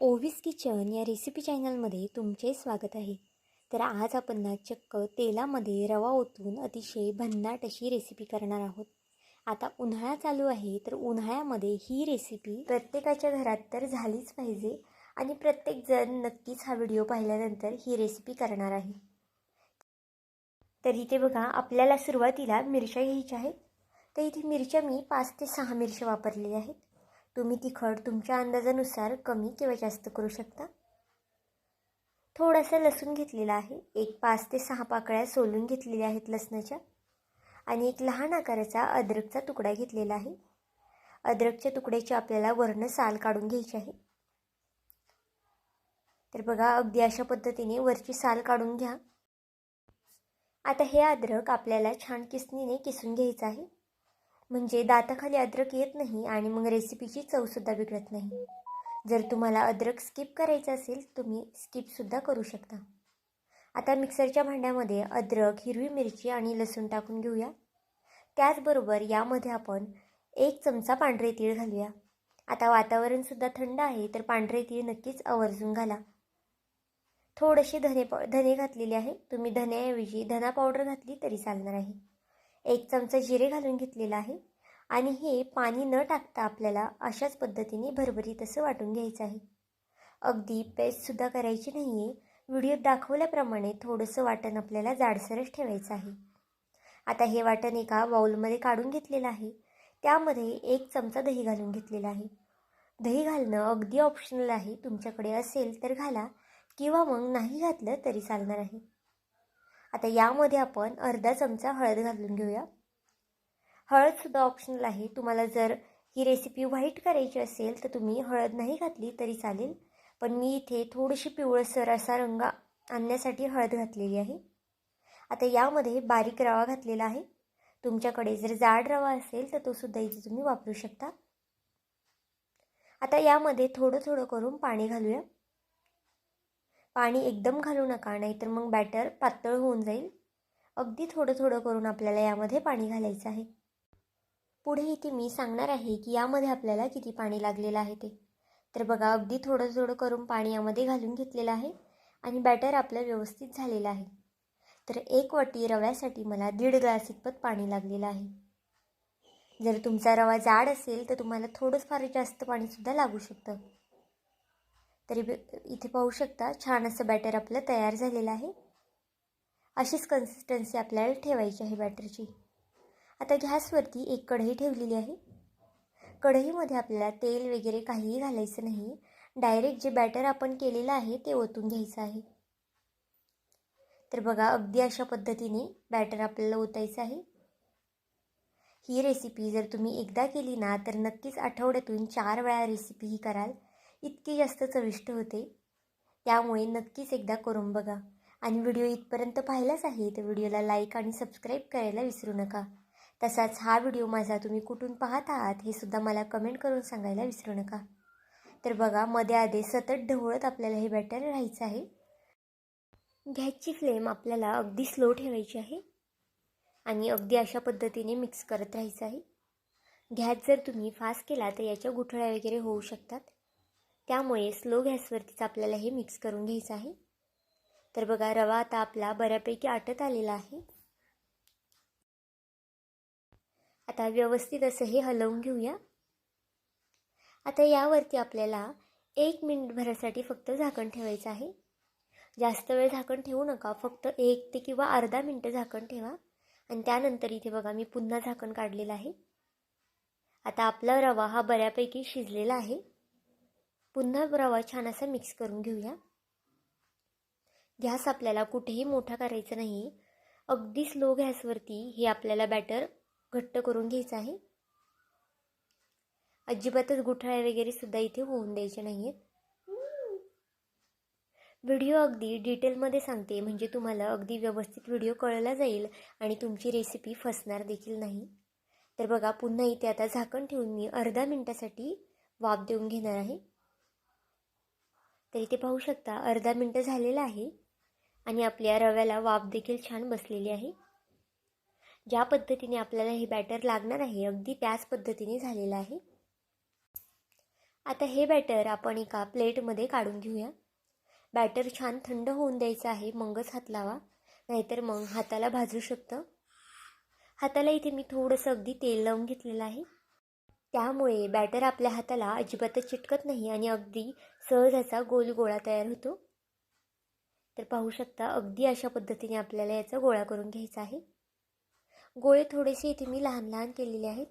ओव्हीज kitchen या recipe चॅनलमध्ये तुमचे स्वागत आहे. तर आज आपण ना चक्क तेलामध्ये रवा ओतून अतिशय भन्नाट अशी रेसिपी करणार आहोत. आता उन्हाळा चालू आहे, तर उन्हाळ्यामध्ये ही रेसिपी प्रत्येकाच्या घरात तर झालीच पाहिजे आणि प्रत्येकजण नक्कीच हा व्हिडिओ पाहिल्यानंतर ही रेसिपी करणार आहे. तर इथे बघा, आपल्याला सुरुवातीला मिरच्या घ्यायच्या आहेत. तर इथे मिरच्या मी 5 ते 6 मिरच्या वापरलेल्या आहेत. तुम्ही तिखट तुमच्या अंदाजानुसार कमी किंवा जास्त करू शकता. थोडासा लसूण घेतलेला आहे. एक 5 ते 6 पाकळ्या सोलून घेतलेल्या आहेत लसणाच्या. आणि एक लहान आकाराचा अद्रकचा तुकडा घेतलेला आहे. अद्रकच्या तुकड्याची आपल्याला वरनं साल काढून घ्यायची आहे. तर बघा, अगदी अशा पद्धतीने वरची साल काढून घ्या. आता हे अद्रक आपल्याला छान किसणीने किसून घ्यायचं आहे, म्हणजे दाताखाली अद्रक येत नाही आणि मग रेसिपीची चवसुद्धा बिघडत नाही. जर तुम्हाला अद्रक स्किप करायचं असेल, तुम्ही स्किपसुद्धा करू शकता. आता मिक्सरच्या भांड्यामध्ये अद्रक, हिरवी मिरची आणि लसूण टाकून घेऊया. त्याचबरोबर यामध्ये आपण 1 चमचा पांढरे तीळ घालूया. आता वातावरणसुद्धा थंड आहे, तर पांढरे तीळ नक्कीच आवर्जून घाला. थोडेसे धने घातलेले आहे. तुम्ही धन्याऐवजी धना पावडर घातली तरी चालणार आहे. 1 चमचा जिरे घालून घेतलेला आहे. आणि हे पाणी न टाकता आपल्याला अशाच पद्धतीने भरभरीत असं वाटून घ्यायचं आहे. अगदी पेस्टसुद्धा करायची नाही आहे. व्हिडिओत दाखवल्याप्रमाणे थोडंसं वाटण आपल्याला जाडसरच ठेवायचं आहे. आता हे वाटण एका बाउलमध्ये काढून घेतलेलं आहे. त्यामध्ये 1 चमचा दही घालून घेतलेला आहे. दही घालणं अगदी ऑप्शनल आहे. तुमच्याकडे असेल तर घाला किंवा मग नाही घातलं तरी चालणार आहे. आता यामध्ये आपण अर्धा चमचा हळद घालून घेऊया. हळदसुद्धा ऑप्शनल आहे. तुम्हाला जर ही रेसिपी व्हाईट करायची असेल तर तुम्ही हळद नाही घातली तरी चालेल, पण मी इथे थोडीशी पिवळसर असा रंग आणण्यासाठी हळद घातलेली आहे. आता यामध्ये बारीक रवा घातलेला आहे. तुमच्याकडे जर जाड रवा असेल तर तो सुद्धा इथे तुम्ही वापरू शकता. आता यामध्ये थोडं थोडं करून पाणी घालूया. पाणी एकदम घालू नका, नाहीतर मग बॅटर पातळ होऊन जाईल. अगदी थोडं थोडं करून आपल्याला यामध्ये पाणी घालायचं आहे. पुढे इथे मी सांगणार आहे की यामध्ये आपल्याला किती पाणी लागलेलं आहे ते. तर बघा, अगदी थोडं थोडं करून पाणी यामध्ये घालून घेतलेलं आहे आणि बॅटर आपलं व्यवस्थित झालेलं आहे. तर 1 वाटी रव्यासाठी मला 1.5 ग्लास इतपत पाणी लागलेलं आहे. जर तुमचा रवा जाड असेल तर तुम्हाला थोडंच फार जास्त पाणीसुद्धा लागू शकतं. तरी इथे पाहू शकता, छान असं बॅटर आपलं तयार झालेलं आहे. अशीच कन्सिस्टन्सी आपल्याला ठेवायची आहे बॅटरची. आता गॅसवरती एक कढई ठेवलेली आहे. कढईमध्ये आपल्याला तेल वगैरे काहीही घालायचं नाही. डायरेक्ट जे बॅटर आपण केलेलं आहे ते ओतून घ्यायचं आहे. तर बघा, अगदी अशा पद्धतीने बॅटर आपल्याला ओतायचं आहे. ही रेसिपी जर तुम्ही एकदा केली ना तर नक्कीच आठवड्यातून 4 वेळा रेसिपी ही कराल. इतकी जास्त चविष्ट होते. त्यामुळे नक्कीच एकदा करून बघा. आणि व्हिडिओ इथपर्यंत पाहिलाच आहे तर व्हिडिओला लाईक आणि सबस्क्राईब करायला विसरू नका. तसाच हा व्हिडिओ माझा तुम्ही कुठून पाहत आहात हे सुद्धा मला कमेंट करून सांगायला विसरू नका. तर बघा, मध्ये आधी सतत ढवळत आपल्याला हे बॅटर राहायचं आहे. गॅसची फ्लेम आपल्याला अगदी स्लो ठेवायची आहे आणि अगदी अशा पद्धतीने मिक्स करत राहायचं आहे. गॅस जर तुम्ही फास्ट केला तर याच्या गुठळ्या वगैरे होऊ शकतात. त्यामुळे स्लो गॅसवरतीच आपल्याला हे मिक्स करून घ्यायचं आहे. तर बघा, रवा आता आपला बऱ्यापैकी आटत आलेला आहे. आता व्यवस्थित असं हे हलवून घेऊया. आता यावरती आपल्याला 1 मिनिटभरासाठी फक्त झाकण ठेवायचं आहे. जास्त वेळ झाकण ठेवू नका. फक्त 1 ते किंवा अर्धा मिनिट झाकण ठेवा आणि त्यानंतर इथे बघा, मी पुन्हा झाकण काढलेलं आहे. आता आपला रवा हा बऱ्यापैकी शिजलेला आहे. पुन्हा रवा छान असा मिक्स करून घेऊया. गॅस आपल्याला कुठेही मोठा करायचा नाही. अगदी स्लो गॅसवरती हे आपल्याला बॅटर घट्ट करून घ्यायचं आहे. अजिबातच गुठळ्या वगैरे सुद्धा इथे होऊन द्यायचे नाही आहेत. व्हिडिओ अगदी डिटेलमध्ये सांगते, म्हणजे तुम्हाला अगदी व्यवस्थित व्हिडिओ कळला जाईल आणि तुमची रेसिपी फसणार देखील नाही. तर बघा, पुन्हा इथे आता झाकण ठेवून मी अर्धा मिनिटासाठी वाफ देऊन घेणार आहे. तर इथे पाहू शकता, अर्धा मिनिट झालेला आहे आणि आपल्या रव्याला वाफ देखील छान बसलेली आहे. ज्या पद्धतीने आपल्याला हे बॅटर लागणार आहे अगदी त्याच पद्धतीने झालेलं आहे. आता हे बॅटर आपण एका प्लेटमध्ये काढून घेऊया. बॅटर छान थंड होऊन द्यायचं आहे, मगच हात लावा, नाहीतर मग हाताला भाजू शकतं. हाताला इथे मी थोडंसं अगदी तेल लावून घेतलेलं आहे, त्यामुळे बॅटर आपल्या हाताला अजिबातच चिटकत नाही आणि अगदी सहज असा गोल गोळा तयार होतो. तर पाहू शकता अगदी अशा पद्धतीने आपल्याला याचा गोळा करून घ्यायचा आहे. गोळे थोडेसे इथे मी लहान लहान केलेले आहेत.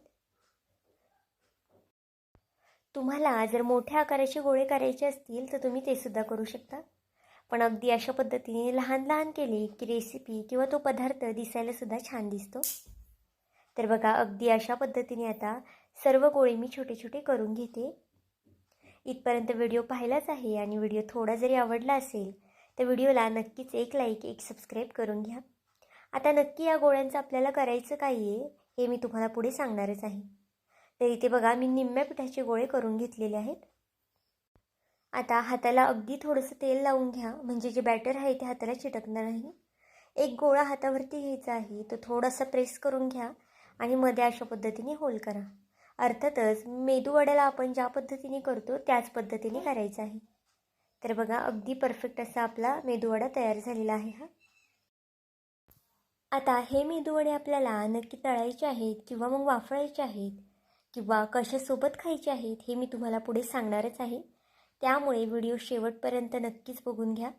तुम्हाला जर मोठ्या आकाराचे गोळे करायचे असतील तर तुम्ही ते सुद्धा करू शकता, पण अगदी अशा पद्धतीने लहान लहान केले की रेसिपी किंवा तो पदार्थ दिसायला सुद्धा छान दिसतो. तर बघा अगदी अशा पद्धतीने आता सर्व गोळे मी छोटे छोटे करून घेते. इथपर्यंत व्हिडिओ पाहिलाच आहे आणि व्हिडिओ थोडा जरी आवडला असेल तर व्हिडिओला नक्कीच एक लाईक, एक सबस्क्राईब करून घ्या. आता नक्की या गोळ्यांचं आपल्याला करायचं काय आहे हे मी तुम्हाला पुढे सांगणारच आहे. तर इथे बघा मी निम्म्या पिठाचे गोळे करून घेतलेले आहेत. आता हाताला अगदी थोडंसं तेल लावून घ्या, म्हणजे जे बॅटर आहे ते हाताला चिटकणार नाही. एक गोळा हातावरती घ्यायचा आहे, तो थोडासा प्रेस करून घ्या आणि मध्ये अशा पद्धतीने होल करा. अर्थातच मेदूवड्याला आपण ज्या पद्धतीने करतो त्याच पद्धतीने करायचं आहे. तर बघा अगदी परफेक्ट असा आपला मेदूवडा तयार झालेला आहे हा. आता हे मेदूवडे आपल्याला नक्की तळायचे आहेत किंवा मग वाफवायचे आहेत किंवा कशासोबत खायचे आहेत हे मी तुम्हाला पुढे सांगणारच आहे, त्यामुळे व्हिडिओ शेवटपर्यंत नक्कीच बघून घ्या.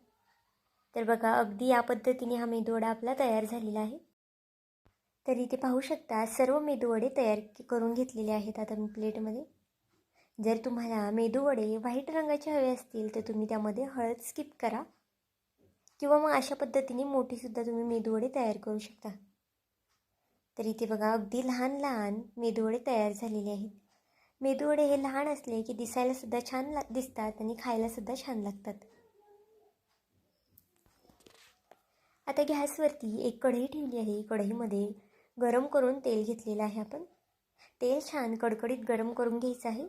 तर बघा अगदी या पद्धतीने हा मेदूवडा आपला तयार झालेला आहे. तर इथे पाहू शकता सर्व मेदूवडे तयार करून घेतलेले आहेत आता मी प्लेटमध्ये. जर तुम्हाला मेदूवडे व्हाईट रंगाचे हवे असतील तर तुम्ही त्यामध्ये हळद स्किप करा किंवा मग अशा पद्धतीने मोठीसुद्धा तुम्ही मेदूवडे तयार करू शकता. तर इथे बघा अगदी लहान लहान मेदूवडे तयार झालेले आहेत. मेदूवडे हे लहान असले की दिसायलासुद्धा छान दिसतात आणि खायलासुद्धा छान लागतात. आता गॅसवरती एक कढई ठेवली आहे. कढईमध्ये गरम करून तेल घेतलेलं आहे आपण. तेल छान कडकडीत गरम करून घ्यायचं आहे.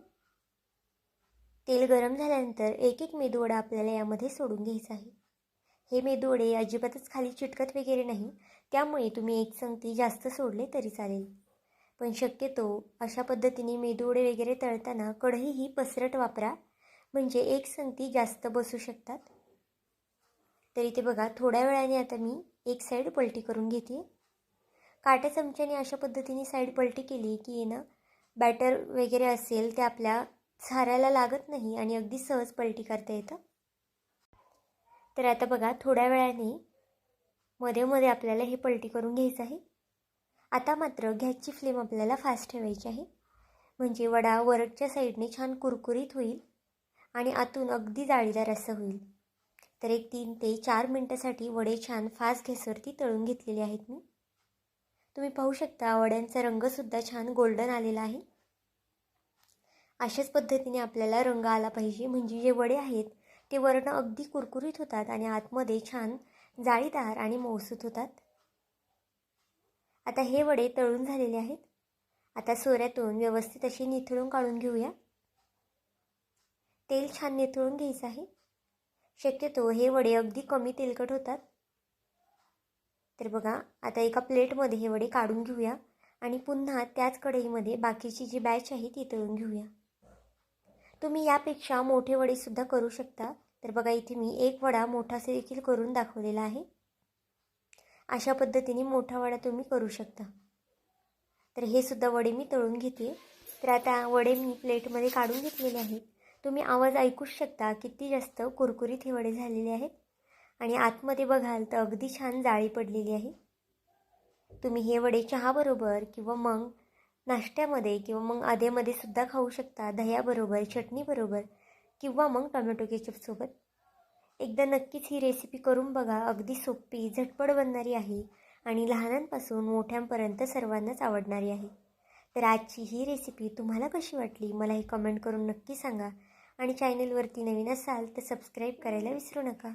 तेल गरम झाल्यानंतर एक एक मेदूवडा आपल्याला यामध्ये सोडून घ्यायचा आहे. हे मेदूवडे अजिबातच खाली चिटकत वगैरे नाही, त्यामुळे तुम्ही एक संगती जास्त सोडले तरी चालेल. पण शक्यतो अशा पद्धतीने मेदूवडे वगैरे तळताना कढई ही पसरट वापरा, म्हणजे एक संगती जास्त बसू शकतात. तर इथे बघा थोड्या वेळाने आता मी एक साईड पलटी करून घेते. काट्या चमच्याने अशा पद्धतीने साईड पलटी केली की ना बॅटर वगैरे असेल ते आपल्या साऱ्याला लागत नाही आणि अगदी सहज पलटी करता येतं. तर आता बघा थोड्या वेळाने मध्ये मध्ये आपल्याला हे पलटी करून घ्यायचं आहे. आता मात्र गॅसची फ्लेम आपल्याला फास्ट ठेवायची आहे, म्हणजे वडा वरच्या साईडने छान कुरकुरीत होईल आणि आतून अगदी जाळीदार असं होईल. तर एक 3 ते 4 मिनटासाठी वडे छान फास्ट गॅसवरती तळून घेतलेले आहेत मी. तुम्ही पाहू शकता वड्यांचा रंगसुद्धा छान गोल्डन आलेला आहे. अशाच पद्धतीने आपल्याला रंग आला पाहिजे, म्हणजे जे वडे आहेत ते वरनं अगदी कुरकुरीत होतात आणि आतमध्ये छान जाळीदार आणि मऊसूत होतात. आता हे वडे तळून झालेले आहेत. आता सोऱ्यातून व्यवस्थित अशी निथळून काढून घेऊया. तेल छान निथळून घ्यायचं आहे. शक्यतो हे वडे अगदी कमी तेलकट होतात. तर बघा आता एका प्लेटमध्ये हे वडे काढून घेऊया आणि पुन्हा त्याच कढईमध्ये बाकीची जी बॅच आहे ती तळून घेऊया. तुम्ही यापेक्षा मोठे वडेसुद्धा करू शकता. तर बघा इथे मी एक वडा मोठासा देखील करून दाखवलेला आहे. अशा पद्धतीने मोठा वडा तुम्ही करू शकता. तर हे सुद्धा वडे मी तळून घेते. तर आता वडे मी प्लेटमध्ये काढून घेतलेले आहेत. तुम्ही आवाज ऐकूच शकता किती जास्त कुरकुरीत हे वडे झालेले आहेत आणि आतमध्ये बघाल तर अगदी छान जाळी पडलेली आहे. तुम्ही हे वडे चहाबरोबर किंवा मग नाश्त्यामध्ये किंवा मग आधेमध्ये सुद्धा खाऊ शकता, दह्याबरोबर, चटणीबरोबर किंवा मग टोमॅटो केचपसोबत. एकदा नक्कीच ही रेसिपी करून बघा. अगदी सोपी, झटपट बनणारी आहे आणि लहानांपासून मोठ्यांपर्यंत सर्वांनाच आवडणारी आहे. तर आजची ही रेसिपी तुम्हाला कशी वाटली मला हे कमेंट करून नक्की सांगा आणि चॅनलवरती नवीन असाल तर सबस्क्राईब करायला विसरू नका.